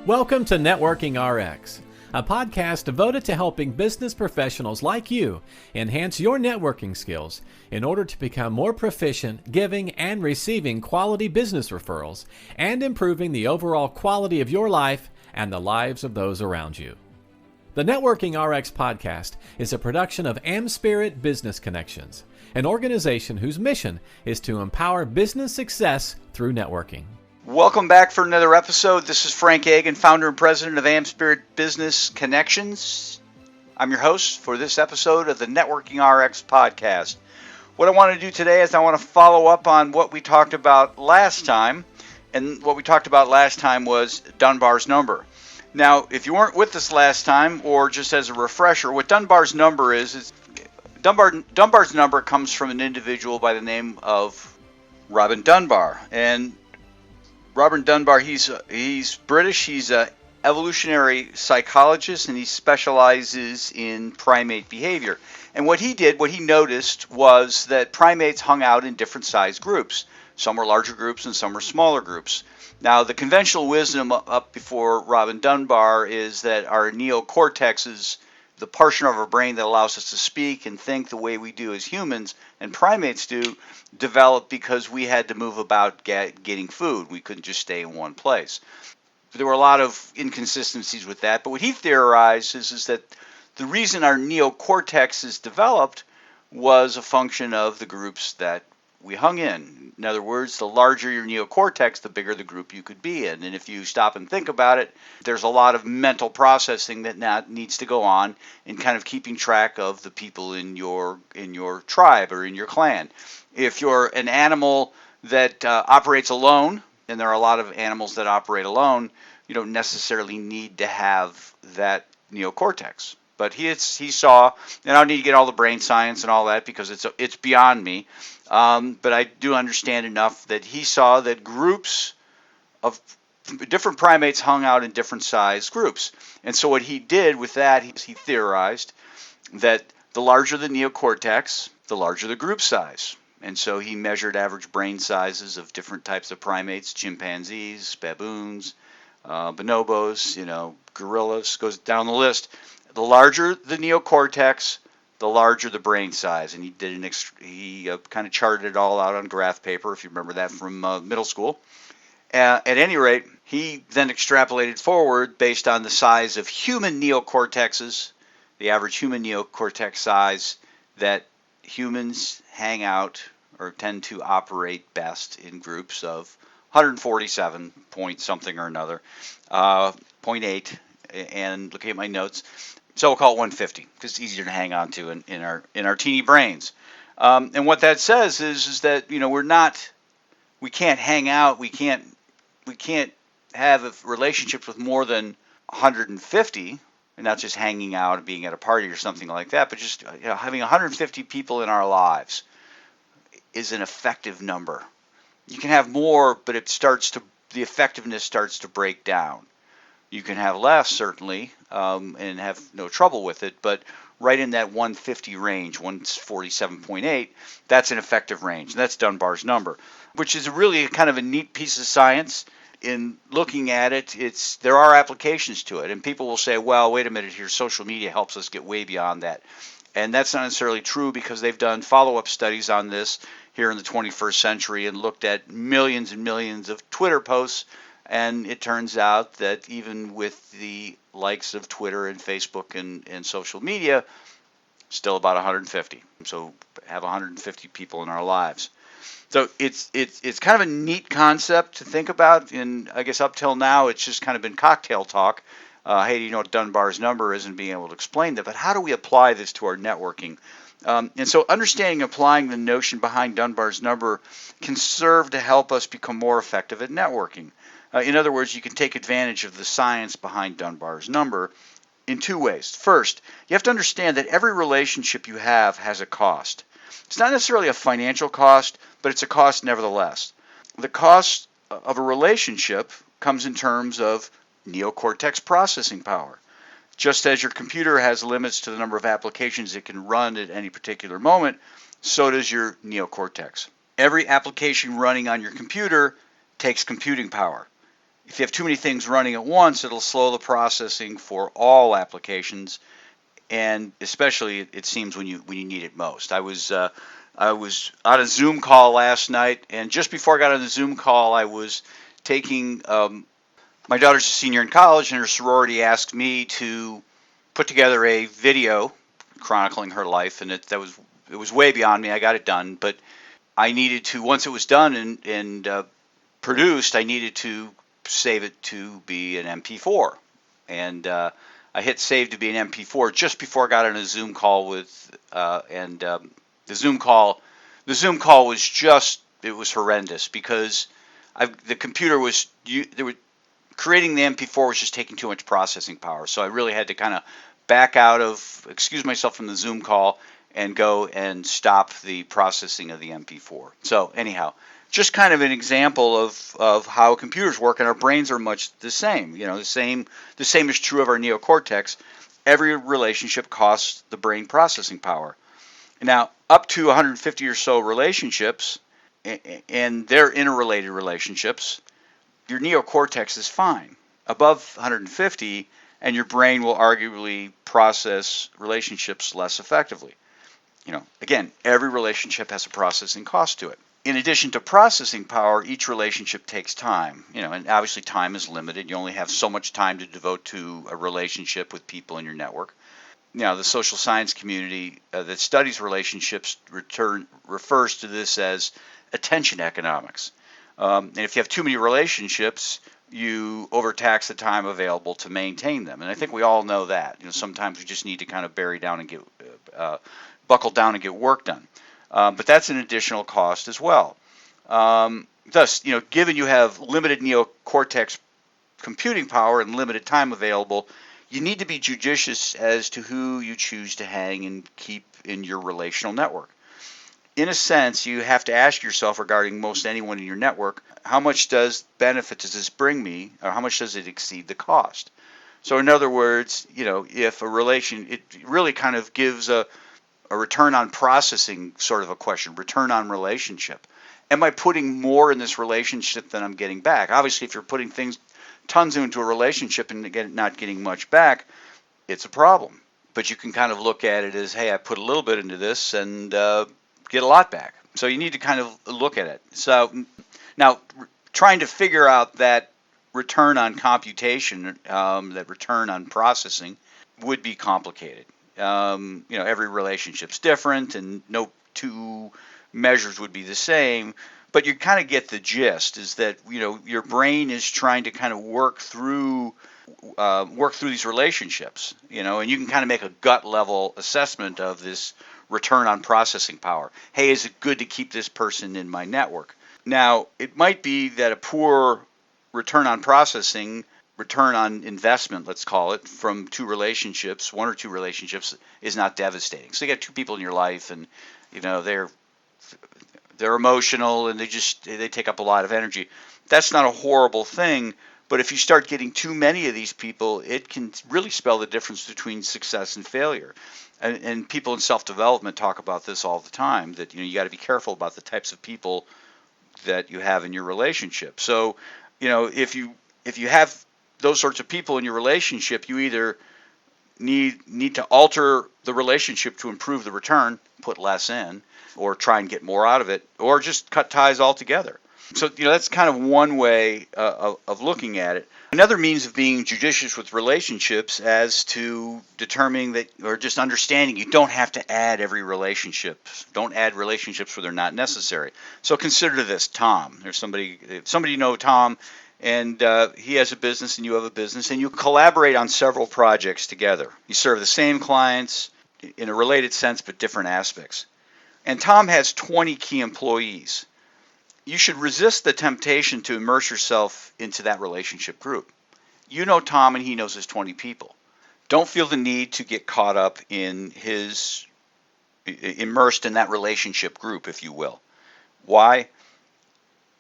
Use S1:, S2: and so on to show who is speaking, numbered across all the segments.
S1: Welcome to Networking RX, a podcast devoted to helping business professionals like you enhance your networking skills in order to become more proficient giving and receiving quality business referrals and improving the overall quality of your life and the lives of those around you. The Networking RX podcast is a production of AmSpirit Business Connections, an organization whose mission is to empower business success through networking.
S2: Welcome back for another episode. This is Frank Agan, founder and president of AmSpirit Business Connections. I'm your host for this episode of the Networking RX podcast. What I want to do today is I want to follow up on what we talked about last time. And what we talked about last time was Dunbar's number. Now, if you weren't with us last time, or just as a refresher, what Dunbar's number is Dunbar's number comes from an individual by the name of Robin Dunbar. And Robin Dunbar, he's British. He's an evolutionary psychologist, and he specializes in primate behavior. And what he noticed was that primates hung out in different size groups. Some were larger groups and some were smaller groups. Now, the conventional wisdom up before Robin Dunbar is that our neocortexes, the portion of our brain that allows us to speak and think the way we do as humans and primates do, developed because we had to move about getting food. We couldn't just stay in one place. There were a lot of inconsistencies with that, but what he theorized is that the reason our neocortex developed was a function of the groups that we hung in. In other words, the larger your neocortex, the bigger the group you could be in. And if you stop and think about it, there's a lot of mental processing that now needs to go on in kind of keeping track of the people in your tribe or in your clan. If you're an animal that operates alone, and there are a lot of animals that operate alone, you don't necessarily need to have that neocortex. But he saw, and I don't need to get all the brain science and all that because it's beyond me. But I do understand enough that he saw that groups of different primates hung out in different size groups. And so what he did with that, he theorized that the larger the neocortex, the larger the group size. And so he measured average brain sizes of different types of primates, chimpanzees, baboons, bonobos, gorillas, goes down the list. The larger the neocortex, the larger the brain size, and he kind of charted it all out on graph paper, if you remember that from middle school. At any rate, he then extrapolated forward based on the size of human neocortexes, the average human neocortex size, that humans hang out or tend to operate best in groups of 147 point something or another, 0.8, and looking at my notes. So we'll call it 150 because it's easier to hang on to in our teeny brains. And what that says is that we can't hang out, we can't have relationships with more than 150, and not just hanging out and being at a party or something like that, but just having 150 people in our lives is an effective number. You can have more, but the effectiveness starts to break down. You can have less, certainly, and have no trouble with it, but right in that 150 range, 147.8, that's an effective range. And that's Dunbar's number, which is really kind of a neat piece of science. In looking at it, there are applications to it. And people will say, well, wait a minute here, social media helps us get way beyond that. And that's not necessarily true because they've done follow-up studies on this here in the 21st century and looked at millions and millions of Twitter posts. And it turns out that even with the likes of Twitter and Facebook and social media, still about 150. So have 150 people in our lives. So it's kind of a neat concept to think about. And I guess up till now, it's just kind of been cocktail talk. Hey, do you know what Dunbar's number is, and being able to explain that. But how do we apply this to our networking? And so understanding and applying the notion behind Dunbar's number can serve to help us become more effective at networking. In other words, you can take advantage of the science behind Dunbar's number in two ways. First, you have to understand that every relationship you have has a cost. It's not necessarily a financial cost, but it's a cost nevertheless. The cost of a relationship comes in terms of neocortex processing power. Just as your computer has limits to the number of applications it can run at any particular moment, so does your neocortex. Every application running on your computer takes computing power. if you have too many things running at once, it'll slow the processing for all applications, and especially it seems when you need it most. I was on a Zoom call last night, and just before I got on the Zoom call, I was taking my daughter's a senior in college, and her sorority asked me to put together a video chronicling her life, and it was way beyond me. I got it done, but I needed to, once it was done and produced, I needed to save it to be an MP4, and I hit save to be an MP4 just before I got on a Zoom call with, the Zoom call was just, it was horrendous because the computer was, creating the MP4 was just taking too much processing power. So I really had to kind of back out of, excuse myself from the Zoom call and go and stop the processing of the MP4. So anyhow, just kind of an example of how computers work, and our brains are much the same. The same is true of our neocortex. Every relationship costs the brain processing power. Now, up to 150 or so relationships, and they're interrelated relationships, your neocortex is fine. Above 150, and your brain will arguably process relationships less effectively. Again, every relationship has a processing cost to it. In addition to processing power, each relationship takes time. And obviously time is limited. You only have so much time to devote to a relationship with people in your network. The social science community that studies relationships refers to this as attention economics. And if you have too many relationships, you overtax the time available to maintain them. And I think we all know that. Sometimes we just need to kind of buckle down and get work done. But that's an additional cost as well. Thus, given you have limited neocortex computing power and limited time available, you need to be judicious as to who you choose to hang and keep in your relational network. In a sense, you have to ask yourself regarding most anyone in your network, how much benefit does this bring me, or how much does it exceed the cost? So in other words, if it really kind of gives a return on processing sort of a question, return on relationship. Am I putting more in this relationship than I'm getting back? Obviously, if you're putting tons into a relationship and not getting much back, it's a problem. But you can kind of look at it as, hey, I put a little bit into this and get a lot back. So you need to kind of look at it. So now, trying to figure out that return on computation, that return on processing, would be complicated. Every relationship's different, and no two measures would be the same. But you kind of get the gist, is that your brain is trying to kind of work through these relationships, and you can kind of make a gut level assessment of this return on processing power. Hey, is it good to keep this person in my network? Now, it might be that a poor return on processing, return on investment, let's call it, from one or two relationships is not devastating. So you got two people in your life, and they're emotional and they take up a lot of energy. That's not a horrible thing, but if you start getting too many of these people, it can really spell the difference between success and failure. And people in self-development talk about this all the time, that you got to be careful about the types of people that you have in your relationship. So, if you have those sorts of people in your relationship, you either need to alter the relationship to improve the return, put less in, or try and get more out of it, or just cut ties altogether. So, that's kind of one way of looking at it. Another means of being judicious with relationships as to determining that, or just understanding, you don't have to add every relationship. Don't add relationships where they're not necessary. So consider this, Tom. There's somebody Tom, and he has a business and you have a business, and you collaborate on several projects together. You serve the same clients in a related sense, but different aspects. And Tom has 20 key employees. You should resist the temptation to immerse yourself into that relationship group. You know Tom, and he knows his 20 people. Don't feel the need to get caught up in immersed in that relationship group, if you will. Why?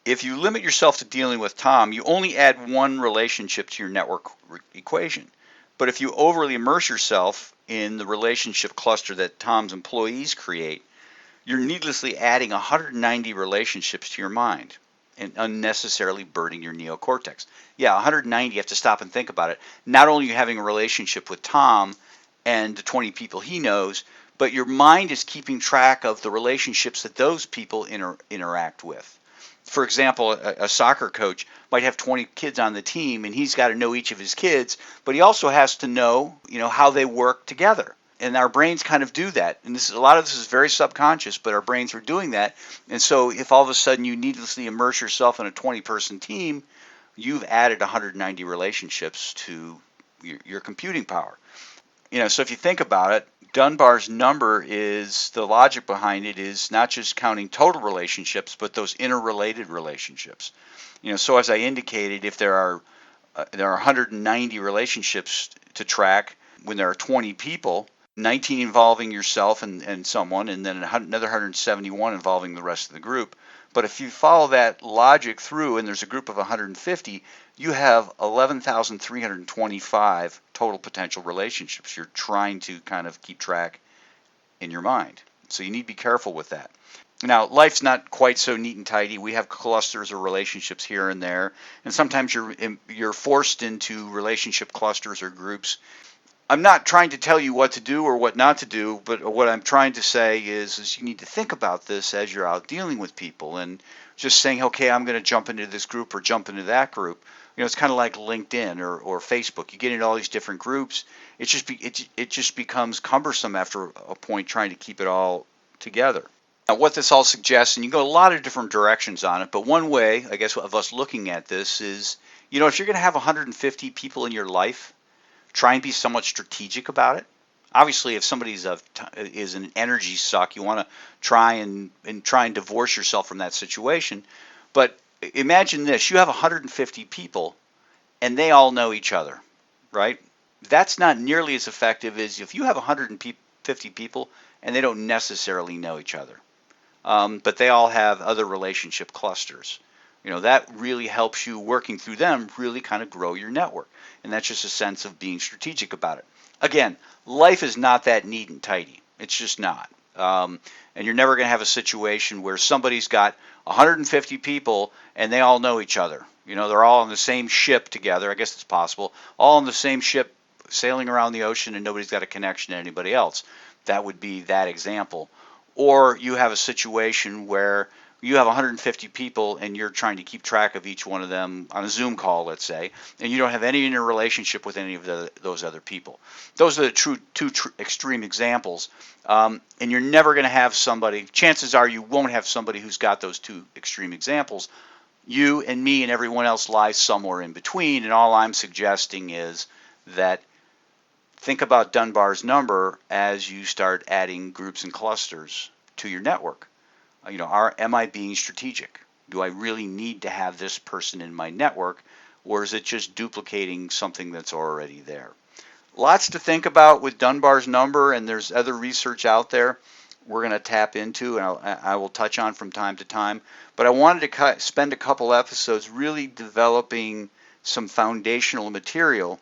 S2: If you limit yourself to dealing with Tom, you only add one relationship to your network equation. But if you overly immerse yourself in the relationship cluster that Tom's employees create, you're needlessly adding 190 relationships to your mind. and unnecessarily burdening your neocortex. Yeah, 190, you have to stop and think about it. Not only are you having a relationship with Tom and the 20 people he knows, but your mind is keeping track of the relationships that those people interact with. For example, a soccer coach might have 20 kids on the team, and he's got to know each of his kids, but he also has to know, how they work together. And our brains kind of do that. And a lot of this is very subconscious, but our brains are doing that. And so if all of a sudden you needlessly immerse yourself in a 20-person team, you've added 190 relationships to your computing power. So if you think about it, Dunbar's number is, the logic behind it is not just counting total relationships, but those interrelated relationships. So as I indicated, if there are 190 relationships to track, when there are 20 people, 19 involving yourself and someone, and then another 171 involving the rest of the group. But if you follow that logic through, and there's a group of 150, you have 11,325 total potential relationships you're trying to kind of keep track in your mind. So you need to be careful with that. Now, life's not quite so neat and tidy. We have clusters of relationships here and there, and sometimes you're forced into relationship clusters or groups. I'm not trying to tell you what to do or what not to do, but what I'm trying to say is you need to think about this as you're out dealing with people, and just saying, okay, I'm going to jump into this group or jump into that group. It's kind of like LinkedIn or Facebook. You get into all these different groups. It just becomes cumbersome after a point trying to keep it all together. Now, what this all suggests, and you can go a lot of different directions on it, but one way, I guess, of us looking at this is, if you're going to have 150 people in your life, try and be somewhat strategic about it. Obviously, if somebody is an energy suck, you want to try and divorce yourself from that situation. But imagine this: you have 150 people, and they all know each other, right? That's not nearly as effective as if you have 150 people and they don't necessarily know each other, but they all have other relationship clusters. That really helps you, working through them, really kind of grow your network. And that's just a sense of being strategic about it. Again, life is not that neat and tidy. It's just not. And you're never going to have a situation where somebody's got 150 people and they all know each other. They're all on the same ship together. I guess it's possible. All on the same ship sailing around the ocean, and nobody's got a connection to anybody else. That would be that example. Or you have a situation where you have 150 people and you're trying to keep track of each one of them on a Zoom call, let's say, and you don't have any interrelationship with any of those other people. Those are the two extreme examples. And you're never going to have somebody, chances are you won't have somebody who's got those two extreme examples. You and me and everyone else lies somewhere in between, and all I'm suggesting is that think about Dunbar's number as you start adding groups and clusters to your network. Am I being strategic? Do I really need to have this person in my network, or is it just duplicating something that's already there? Lots to think about with Dunbar's number, and there's other research out there we're going to tap into, and I will touch on from time to time. But I wanted to spend a couple episodes really developing some foundational material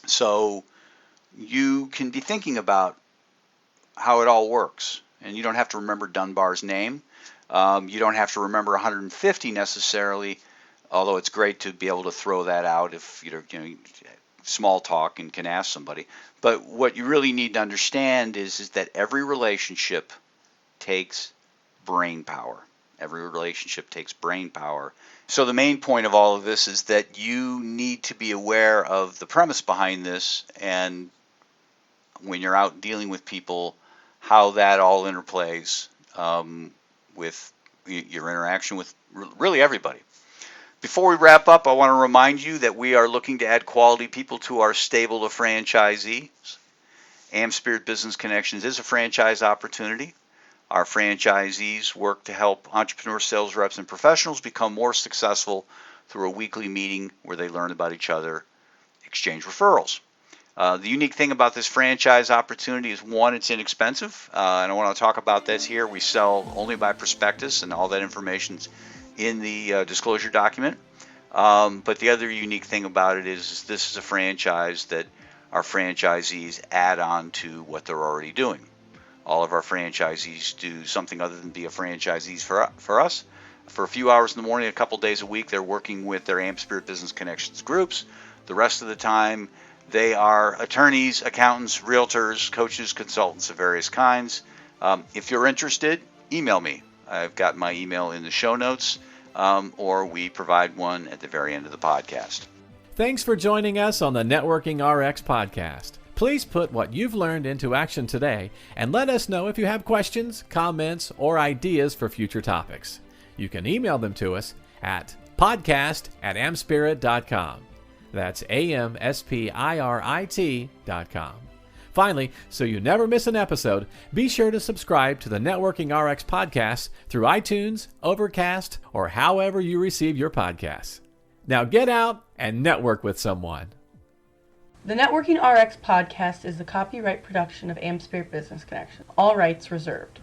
S2: so you can be thinking about how it all works. And you don't have to remember Dunbar's name. You don't have to remember 150 necessarily, although it's great to be able to throw that out if small talk and can ask somebody. But what you really need to understand is that every relationship takes brain power. Every relationship takes brain power. So the main point of all of this is that you need to be aware of the premise behind this, and when you're out dealing with people, how that all interplays with your interaction with really everybody. Before we wrap up, I want to remind you that we are looking to add quality people to our stable of franchisees. AmSpirit Business Connections is a franchise opportunity. Our franchisees work to help entrepreneurs, sales reps, and professionals become more successful through a weekly meeting where they learn about each other, exchange referrals. The unique thing about this franchise opportunity is, one, it's inexpensive, and I want to talk about this here. We sell only by prospectus, and all that information's in the disclosure document. But the other unique thing about it is this is a franchise that our franchisees add on to what they're already doing. All of our franchisees do something other than be a franchisees for us. For a few hours in the morning, a couple days a week, they're working with their AM Spirit Business Connections groups. The rest of the time, they are attorneys, accountants, realtors, coaches, consultants of various kinds. If you're interested, email me. I've got my email in the show notes, or we provide one at the very end of the podcast.
S1: Thanks for joining us on the Networking RX podcast. Please put what you've learned into action today and let us know if you have questions, comments, or ideas for future topics. You can email them to us at podcast@amspirit.com. That's AMSPIRIT.com. Finally, so you never miss an episode, be sure to subscribe to the Networking RX podcast through iTunes, Overcast, or however you receive your podcasts. Now get out and network with someone.
S3: The Networking RX podcast is the copyright production of AM Spirit Business Connection. All rights reserved.